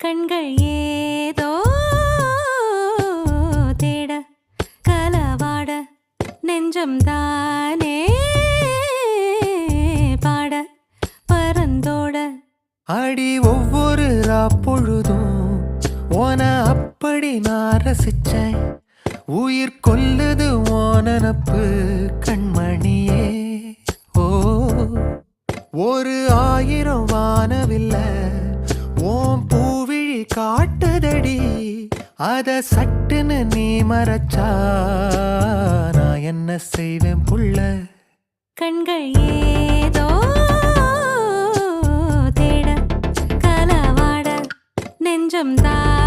கண்கள் ஏதோ தேட கலவாட நெஞ்சம் தானே பாட பரந்தோட அடி ஒவ்வொரு பொழுதும் ஓன அப்படி நான் ரசிச்சேன். உயிர் கொல்லுது ஓனனப்பு கண்மணியே. ஓ ஒரு 1000 வானவில்ல ஓம் பூவிழி காட்டுதடி. அத சட்டுன்னு நீ மறைச்சா நான் என்ன செய்வேன் புள்ள. கண்கள் ஏதோ தேட கலவாட நெஞ்சம் தான்